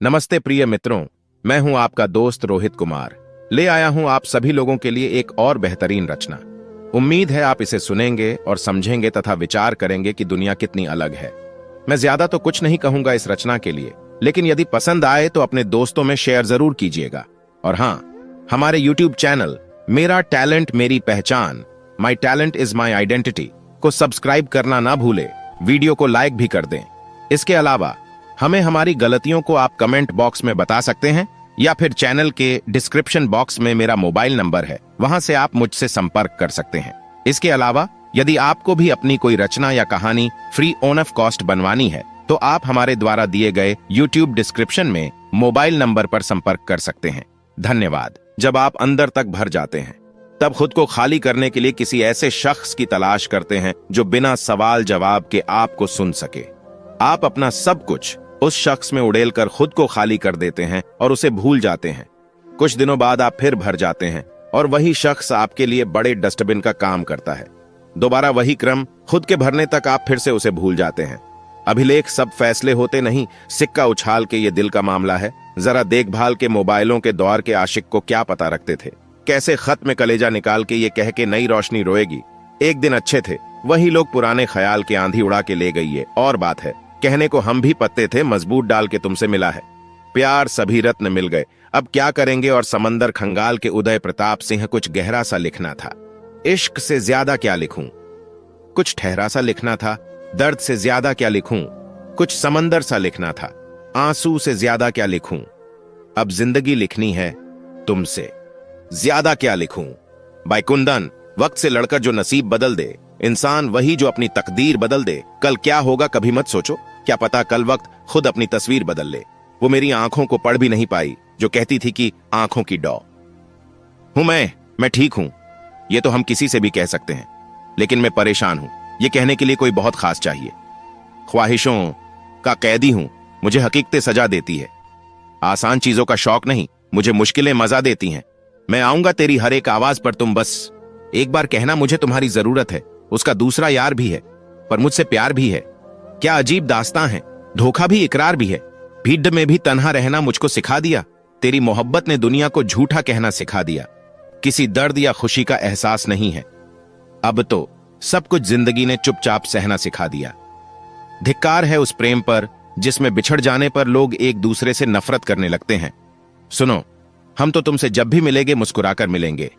नमस्ते प्रिय मित्रों, मैं हूं आपका दोस्त रोहित कुमार। ले आया हूं आप सभी लोगों के लिए एक और बेहतरीन रचना। उम्मीद है आप इसे सुनेंगे और समझेंगे तथा विचार करेंगे कि दुनिया कितनी अलग है। मैं ज्यादा तो कुछ नहीं कहूंगा इस रचना के लिए, लेकिन यदि पसंद आए तो अपने दोस्तों में शेयर जरूर कीजिएगा। और हाँ, हमारे YouTube चैनल मेरा टैलेंट मेरी पहचान, my talent is my identity को सब्सक्राइब करना ना भूले, वीडियो को लाइक भी कर दें। इसके अलावा हमें हमारी गलतियों को आप कमेंट बॉक्स में बता सकते हैं या फिर चैनल के डिस्क्रिप्शन बॉक्स में मेरा मोबाइल नंबर है, वहां से आप मुझसे संपर्क कर सकते हैं। इसके अलावा यदि आपको भी अपनी कोई रचना या कहानी फ्री ऑफ कॉस्ट बनवानी है तो आप हमारे द्वारा दिए गए YouTube डिस्क्रिप्शन में मोबाइल नंबर पर संपर्क कर सकते हैं। धन्यवाद। जब आप अंदर तक भर जाते हैं तब खुद को खाली करने के लिए किसी ऐसे शख्स की तलाश करते हैं जो बिना सवाल जवाब के आपको सुन सके। आप अपना सब कुछ उस शख्स में उड़ेल कर खुद को खाली कर देते हैं और उसे भूल जाते हैं। कुछ दिनों बाद आप फिर भर जाते हैं और वही शख्स आपके लिए बड़े डस्टबिन का काम करता है। दोबारा वही क्रम, खुद के भरने तक आप फिर से उसे भूल जाते हैं। अभिलेख सब फैसले होते नहीं, सिक्का उछाल के ये दिल का मामला है। जरा देखभाल के मोबाइलों के दौर के आशिक को क्या पता रखते थे, कैसे खत में कलेजा निकाल के ये कह के नई रोशनी रोएगी, एक दिन अच्छे थे। वही लोग पुराने ख्याल की आंधी उड़ा के ले गई है। और बात है, कहने को हम भी पत्ते थे, मजबूत डाल के तुमसे मिला है। प्यार सभी रत्न मिल गए, अब क्या करेंगे। और समंदर खंगाल के उदय प्रताप सिंह कुछ गहरा सा लिखना था। इश्क से ज्यादा क्या लिखूं, कुछ ठहरा सा लिखना था। दर्द से ज्यादा क्या लिखूं, कुछ समंदर सा लिखना था। आंसू से ज्यादा क्या लिखूं, अब जिंदगी लिखनी है तुमसे। ज्यादा क्या लिखूं। बाय कुंदन। वक्त से लड़कर जो नसीब बदल दे, इंसान वही जो अपनी तकदीर बदल दे। कल क्या होगा कभी मत सोचो, क्या पता कल वक्त खुद अपनी तस्वीर बदल ले। वो मेरी आंखों को पढ़ भी नहीं पाई जो कहती थी कि आंखों की डॉ हूं मैं ठीक हूं। ये तो हम किसी से भी कह सकते हैं, लेकिन मैं परेशान हूं। ये कहने के लिए कोई बहुत खास चाहिए। ख्वाहिशों का कैदी हूं, मुझे हकीकतें सजा देती है। आसान चीजों का शौक नहीं, मुझे मुश्किलें मजा देती हैं। मैं आऊंगा तेरी हर एक आवाज पर, तुम बस एक बार कहना मुझे तुम्हारी जरूरत है। उसका दूसरा यार भी है, पर मुझसे प्यार भी है। क्या अजीब दास्तां है, धोखा भी इकरार भी है। भीड़ में भी तन्हा रहना मुझको सिखा दिया। तेरी मोहब्बत ने दुनिया को झूठा कहना सिखा दिया। किसी दर्द या खुशी का एहसास नहीं है, अब तो सब कुछ जिंदगी ने चुपचाप सहना सिखा दिया। धिक्कार है उस प्रेम पर जिसमें बिछड़ जाने पर लोग एक दूसरे से नफरत करने लगते हैं। सुनो, हम तो तुमसे जब भी मिलेंगे मुस्कुराकर मिलेंगे।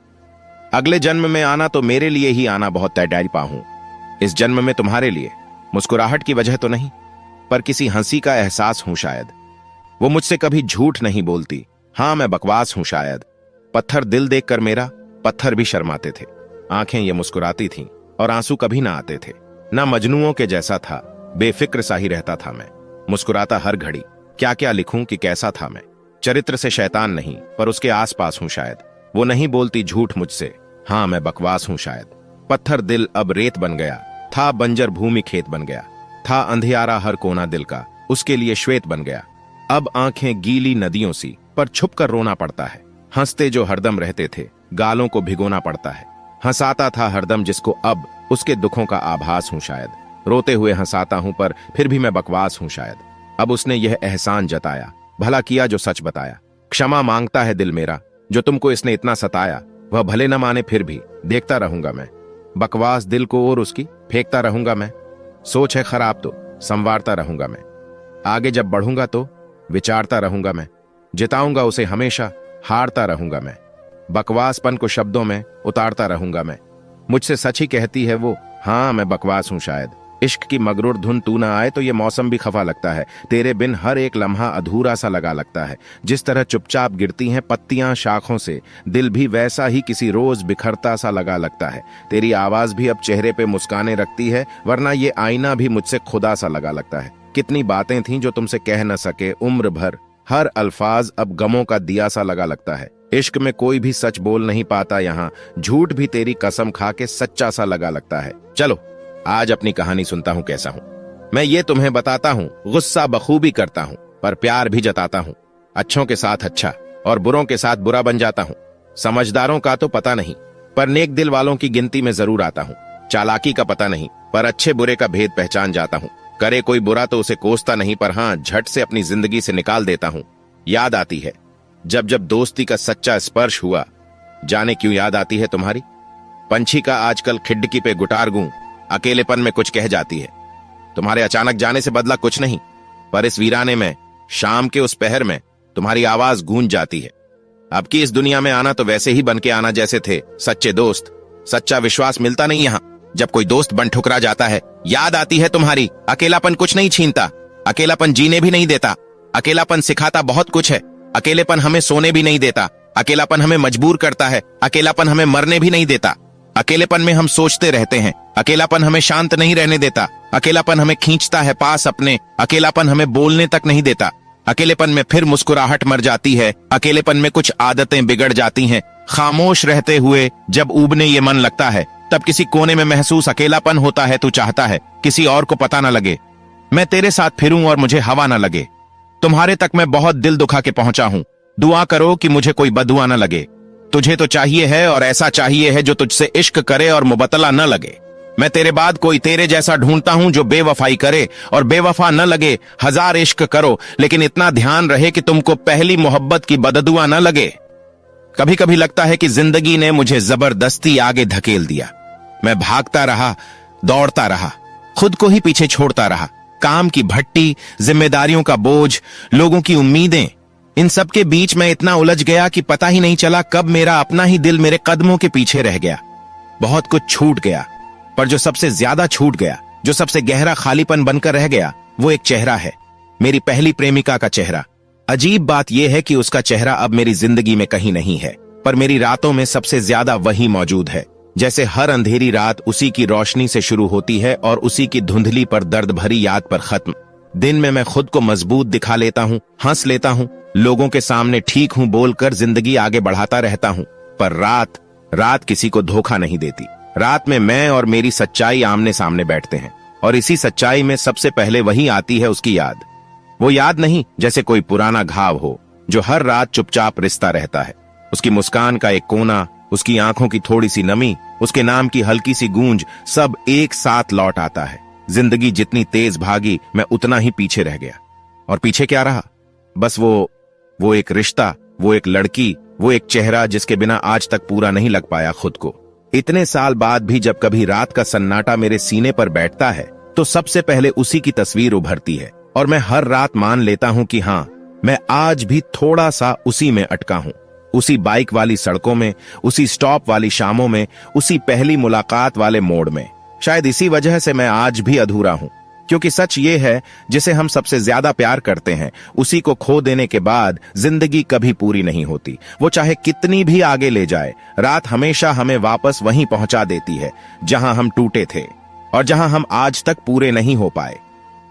अगले जन्म में आना तो मेरे लिए ही आना बहुत तय पाऊं। इस जन्म में तुम्हारे लिए मुस्कुराहट की वजह तो नहीं, पर किसी हंसी का एहसास हूं शायद। वो मुझसे कभी झूठ नहीं बोलती। हां, मैं बकवास हूं शायद। पत्थर दिल देखकर मेरा, पत्थर भी शर्माते थे। आंखें ये मुस्कुराती थीं और आंसू कभी ना आते थे। ना मजनुओं के जैसा था, बेफिक्र सा ही रहता था मैं, मुस्कुराता हर घड़ी। क्या क्या लिखूं कि कैसा था मैं। चरित्र से शैतान नहीं, पर उसके आसपास हूं शायद। वो नहीं बोलती झूठ मुझसे। हां, मैं बकवास हूं शायद। पत्थर दिल अब रेत बन गया था, बंजर भूमि खेत बन गया था। अंधियारा हर कोना दिल का उसके लिए श्वेत बन गया। अब आंखें गीली नदियों सी, पर छुप कर रोना पड़ता है। हंसते जो हरदम रहते थे, गालों को भिगोना पड़ता है। हंसाता था हरदम जिसको, अब उसके दुखों का आभास हूं शायद। रोते हुए हंसाता हूं, पर फिर भी मैं बकवास हूं शायद। अब उसने यह एहसान जताया, भला किया जो सच बताया। क्षमा मांगता है दिल मेरा, जो तुमको इसने इतना सताया। वह भले न माने फिर भी देखता रहूंगा मैं। बकवास दिल को और उसकी फेंकता रहूंगा मैं। सोच है खराब तो संवारता रहूंगा मैं। आगे जब बढ़ूंगा तो विचारता रहूंगा मैं। जिताऊंगा उसे हमेशा, हारता रहूंगा मैं। बकवासपन को शब्दों में उतारता रहूंगा मैं। मुझसे सच ही कहती है वो, हां मैं बकवास हूं शायद। इश्क की मगरूर धुन तू ना आए तो ये मौसम भी खफा लगता है। तेरे बिन हर एक लम्हा अधूरा सा लगा लगता है। जिस तरह चुपचाप गिरती हैं पत्तियां शाखों से, दिल भी वैसा ही किसी रोज बिखरता सा लगा लगता है। तेरी आवाज भी अब चेहरे पे मुस्काने रखती है, वरना ये आईना भी मुझसे खुदा सा लगा लगता है। कितनी बातें थीं जो तुमसे कह न सके उम्र भर, हर अल्फाज अब गमों का दिया सा लगा लगता है। इश्क में कोई भी सच बोल नहीं पाता यहाँ, झूठ भी तेरी कसम खा के सच्चा सा लगा लगता है। चलो आज अपनी कहानी सुनता हूं कैसा हूं मैं, ये तुम्हें बताता हूं। गुस्सा बखूबी करता हूं, पर प्यार भी जताता हूं। अच्छों के साथ अच्छा और बुरों के साथ बुरा बन जाता हूं। समझदारों का तो पता नहीं, पर नेक दिल वालों की गिनती में जरूर आता हूं। चालाकी का पता नहीं, पर अच्छे बुरे का भेद पहचान जाता हूं। करे कोई बुरा तो उसे कोसता नहीं, पर हां झट से अपनी जिंदगी से निकाल देता हूं। याद आती है जब जब दोस्ती का सच्चा स्पर्श हुआ। जाने क्यों याद आती है तुम्हारी? पंछी का आजकल खिड़की पे गुटार गूं अकेलेपन में कुछ कह जाती है। तुम्हारे अचानक जाने से बदला कुछ नहीं, पर इस वीराने में शाम के उस पहर में तुम्हारी आवाज गूंज जाती है। अब की इस दुनिया में आना तो वैसे ही बन के आना जैसे थे सच्चे दोस्त। सच्चा विश्वास मिलता नहीं यहां। जब कोई दोस्त बन ठुकरा जाता है, याद आती है तुम्हारी। अकेलापन कुछ नहीं छीनता, अकेलापन जीने भी नहीं देता। अकेलापन सिखाता बहुत कुछ है। अकेलेपन हमें सोने भी नहीं देता। अकेलापन हमें मजबूर करता है। अकेलापन हमें मरने भी नहीं देता। अकेलेपन में हम सोचते रहते हैं। अकेलापन हमें शांत नहीं रहने देता। अकेलापन हमें खींचता है पास अपने। अकेलापन हमें बोलने तक नहीं देता। अकेलेपन में फिर मुस्कुराहट मर जाती है। अकेलेपन में कुछ आदतें बिगड़ जाती हैं। खामोश रहते हुए जब ऊबने ये मन लगता है, तब किसी कोने में महसूस अकेलापन होता है। तू चाहता है किसी और को पता न लगे, मैं तेरे साथ फिरूं और मुझे हवा न लगे। तुम्हारे तक मैं बहुत दिल दुखा के पहुंचा हूं। दुआ करो कि मुझे कोई बदुआ न लगे। तुझे तो चाहिए है और ऐसा चाहिए है जो तुझसे इश्क करे और मुबतला न लगे। मैं तेरे बाद कोई तेरे जैसा ढूंढता हूं जो बेवफाई करे और बेवफा न लगे। हजार इश्क करो, लेकिन इतना ध्यान रहे कि तुमको पहली मोहब्बत की बददुआ न लगे। कभी कभी लगता है कि जिंदगी ने मुझे जबरदस्ती आगे धकेल दिया। मैं भागता रहा, दौड़ता रहा, खुद को ही पीछे छोड़ता रहा। काम की भट्टी, जिम्मेदारियों का बोझ, लोगों की उम्मीदें, इन सब के बीच मैं इतना उलझ गया कि पता ही नहीं चला कब मेरा अपना ही दिल मेरे कदमों के पीछे रह गया। बहुत कुछ छूट गया, पर जो सबसे ज्यादा छूट गया, जो सबसे गहरा खालीपन बनकर रह गया, वो एक चेहरा है। मेरी पहली प्रेमिका का चेहरा। अजीब बात यह है कि उसका चेहरा अब मेरी जिंदगी में कहीं नहीं है, पर मेरी रातों में सबसे ज्यादा वही मौजूद है। जैसे हर अंधेरी रात उसी की रोशनी से शुरू होती है और उसी की धुंधली पर दर्द भरी याद पर खत्म। दिन में मैं खुद को मजबूत दिखा लेता हूँ, हंस लेता हूँ, लोगों के सामने ठीक हूँ बोलकर जिंदगी आगे बढ़ाता रहता हूँ। पर रात किसी को धोखा नहीं देती। रात में मैं और मेरी सच्चाई आमने सामने बैठते हैं, और इसी सच्चाई में सबसे पहले वही आती है उसकी याद। वो याद नहीं जैसे कोई पुराना घाव हो जो हर रात चुपचाप रिश्ता रहता है। उसकी मुस्कान का एक कोना, उसकी आंखों की थोड़ी सी नमी, उसके नाम की हल्की सी गूंज, सब एक साथ लौट आता है। जिंदगी जितनी तेज भागी, मैं उतना ही पीछे रह गया। और पीछे क्या रहा? बस वो एक रिश्ता, वो एक लड़की, वो एक चेहरा जिसके बिना आज तक पूरा नहीं लग पाया खुद को। इतने साल बाद भी जब कभी रात का सन्नाटा मेरे सीने पर बैठता है, तो सबसे पहले उसी की तस्वीर उभरती है। और मैं हर रात मान लेता हूं कि हां, मैं आज भी थोड़ा सा उसी में अटका हूं। उसी बाइक वाली सड़कों में, उसी स्टॉप वाली शामों में, उसी पहली मुलाकात वाले मोड़ में। शायद इसी वजह से मैं आज भी अधूरा हूं, क्योंकि सच ये है, जिसे हम सबसे ज्यादा प्यार करते हैं, उसी को खो देने के बाद जिंदगी कभी पूरी नहीं होती। वो चाहे कितनी भी आगे ले जाए, रात हमेशा हमें वापस वहीं पहुंचा देती है जहां हम टूटे थे और जहां हम आज तक पूरे नहीं हो पाए।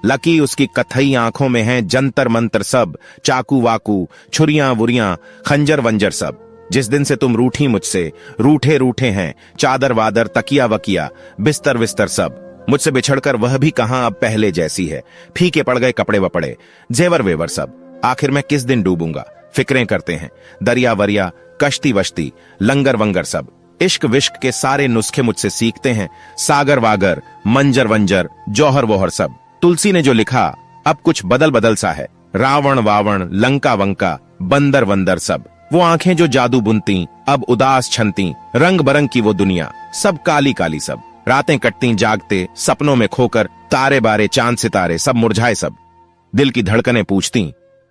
लकी उसकी कथई आंखों में है जंतर मंतर सब, चाकू वाकू, छुरियां वुरियां, खंजर वंजर सब। जिस दिन से तुम रूठी मुझसे, रूठे रूठे हैं चादर वादर, तकिया वकिया, बिस्तर विस्तर सब। मुझसे बिछड़कर वह भी कहां अब पहले जैसी है। फीके पड़ गए कपड़े वपड़े, जेवर वेवर सब। आखिर मैं किस दिन डूबूंगा? फिक्रें करते हैं, दरिया वरिया, कश्ती वश्ती, लंगर वंगर सब। इश्क विश्क के सारे नुस्खे मुझसे सीखते हैं, सागर वागर, मंजर वंजर, जौहर वोहर सब। तुलसी ने जो लिखा अब कुछ बदल बदल सा है, रावण वावण, लंका वंका, बंदर वंदर सब। वो आंखें जो जादू बुनती अब उदास छनती, रंग बरंग की वो दुनिया सब काली काली सब। रातें कटती जागते, सपनों में खोकर, तारे बारे चांद सितारे सब मुरझाए सब। दिल की धड़कनें पूछती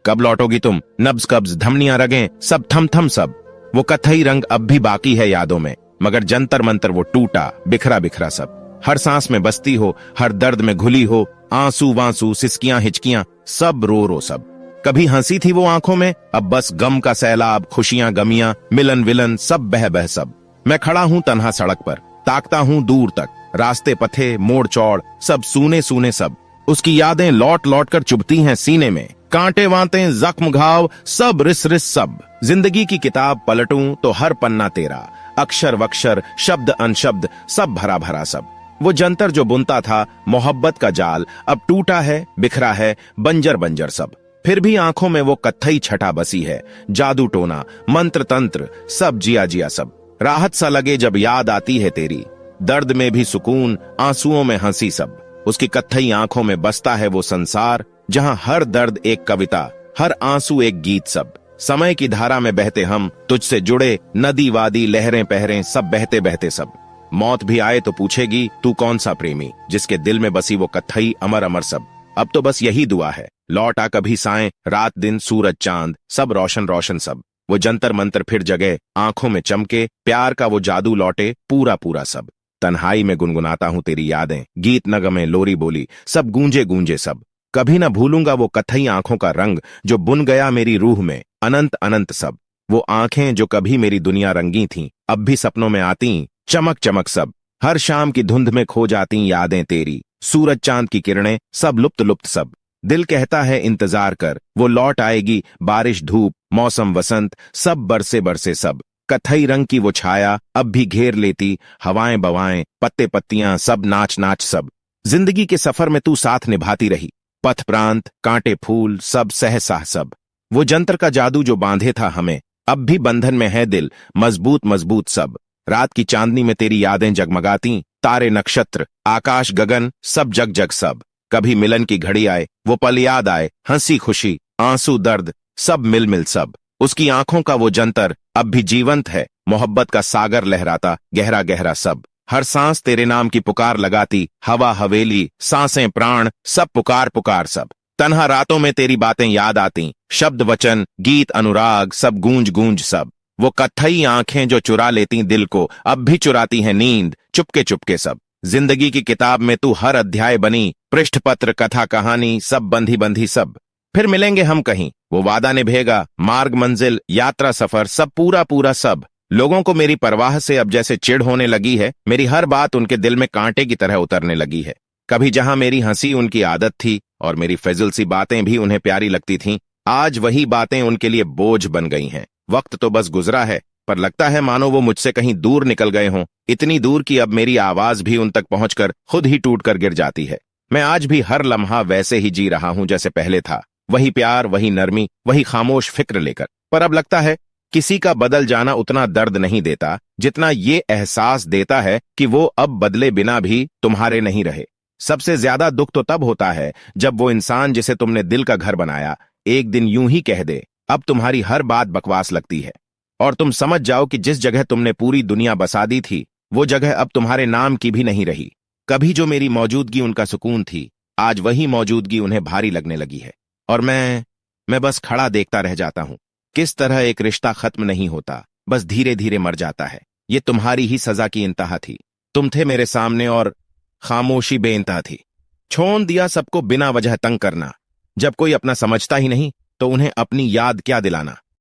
कब लौटोगी तुम, नब्ज कब्ज धमनियां रगें सब थम थम सब। वो कथई रंग अब भी बाकी है यादों में, मगर जंतर मंतर वो टूटा बिखरा बिखरा सब। हर सांस में बसती हो, हर दर्द में घुली हो, आंसू वांसू, सिसकियां हिचकियां सब रो रो सब। कभी हंसी थी वो आंखों में, अब बस गम का सैलाब, खुशियां गमियां, मिलन विलन सब बह बह सब। मैं खड़ा हूं तन्हा सड़क पर, ताकता हूं दूर तक, रास्ते पथे मोड़ चौड़ सब सूने सूने सब। उसकी यादें लौट लौट कर चुभती हैं सीने में, कांटे वांते जख्म घाव सब रिस रिस सब। जिंदगी की किताब पलटूं तो हर पन्ना तेरा, अक्षर वक्षर शब्द अनशब्द सब भरा भरा सब। वो जंतर जो बुनता था मोहब्बत का जाल, अब टूटा है बिखरा है बंजर बंजर सब। फिर भी आंखों में वो कत्थई छटा बसी है, जादू टोना मंत्र तंत्र सब जिया जिया सब। राहत सा लगे जब याद आती है तेरी, दर्द में भी सुकून, आंसुओं में हंसी सब। उसकी कत्थई आंखों में बसता है वो संसार, जहां हर दर्द एक कविता, हर आंसू एक गीत। सब समय की धारा में बहते हम, तुझसे जुड़े नदी वादी लहरें पहरें, सब बहते बहते सब। मौत भी आए तो पूछेगी तू कौन सा प्रेमी, जिसके दिल में बसी वो कत्थई अमर अमर सब। अब तो बस यही दुआ है, लौट आ कभी साएं, रात दिन सूरज चांद सब रोशन रोशन सब। वो जंतर मंतर फिर जगे, आंखों में चमके, प्यार का वो जादू लौटे पूरा पूरा सब। तन्हाई में गुनगुनाता हूं तेरी यादें, गीत नगमे लोरी बोली, सब गूंजे गूंजे सब। कभी न भूलूंगा वो कत्थई आंखों का रंग, जो बुन गया मेरी रूह में अनंत अनंत सब। वो आंखें जो कभी मेरी दुनिया रंगी थीं, अब भी सपनों में आती चमक चमक सब। हर शाम की धुंध में खो जाती यादें तेरी, सूरज चांद की किरणें सब लुप्त लुप्त सब। दिल कहता है इंतजार कर, वो लौट आएगी, बारिश धूप मौसम वसंत सब बरसे बरसे सब। कत्थई रंग की वो छाया अब भी घेर लेती, हवाएं बवाएं पत्ते पत्तियां सब नाच नाच सब। जिंदगी के सफर में तू साथ निभाती रही, पथ प्रांत कांटे फूल सब सहसा सब। वो जंतर का जादू जो बांधे था हमें, अब भी बंधन में है दिल मजबूत मजबूत सब। रात की चांदनी में तेरी यादें जगमगाती, तारे नक्षत्र आकाश गगन सब जग जग सब। कभी मिलन की घड़ी आए, वो पल याद आए, हंसी खुशी आंसू दर्द सब मिल मिल सब। उसकी आंखों का वो जंतर अब भी जीवंत है, मोहब्बत का सागर लहराता गहरा गहरा सब। हर सांस तेरे नाम की पुकार लगाती, हवा हवेली सांसें प्राण सब पुकार पुकार सब। तन्हा रातों में तेरी बातें याद आती, शब्द वचन गीत अनुराग सब गूंज गूंज सब। वो कत्थई आंखें जो चुरा लेती दिल को, अब भी चुराती हैं नींद चुपके चुपके सब। जिंदगी की किताब में तू हर अध्याय बनी, पृष्ठ पत्र कथा कहानी सब बंधी बंधी सब। फिर मिलेंगे हम कहीं, वो वादा निभेगा, मार्ग मंजिल यात्रा सफर सब पूरा पूरा सब। लोगों को मेरी परवाह से अब जैसे चिढ़ होने लगी है, मेरी हर बात उनके दिल में कांटे की तरह उतरने लगी है। कभी जहां मेरी हंसी उनकी आदत थी और मेरी फिजूल सी बातें भी उन्हें प्यारी लगती थीं, आज वही बातें उनके लिए बोझ बन गई हैं। वक्त तो बस गुजरा है, पर लगता है मानो वो मुझसे कहीं दूर निकल गए हों, इतनी दूर कि अब मेरी आवाज भी उन तक पहुंचकर खुद ही टूट कर गिर जाती है। मैं आज भी हर लम्हा वैसे ही जी रहा हूं जैसे पहले था, वही प्यार वही नरमी वही खामोश फिक्र लेकर। पर अब लगता है किसी का बदल जाना उतना दर्द नहीं देता जितना ये एहसास देता है कि वो अब बदले बिना भी तुम्हारे नहीं रहे। सबसे ज्यादा दुख तो तब होता है जब वो इंसान जिसे तुमने दिल का घर बनाया, एक दिन यूं ही कह दे अब तुम्हारी हर बात बकवास लगती है, और तुम समझ जाओ कि जिस जगह तुमने पूरी दुनिया बसा दी थी, वो जगह अब तुम्हारे नाम की भी नहीं रही। कभी जो मेरी मौजूदगी उनका सुकून थी, आज वही मौजूदगी उन्हें भारी लगने लगी है। और मैं बस खड़ा देखता रह जाता हूं, किस तरह एक रिश्ता खत्म नहीं होता, बस धीरे धीरे मर जाता है। ये तुम्हारी ही सजा की इंतहा थी। तुम थे मेरे सामने और खामोशी बेइंतहा थी। छोड़ दिया सबको बिना वजह तंग करना। जब कोई अपना समझता ही नहीं तो उन्हें अपनी याद क्या दिलाना।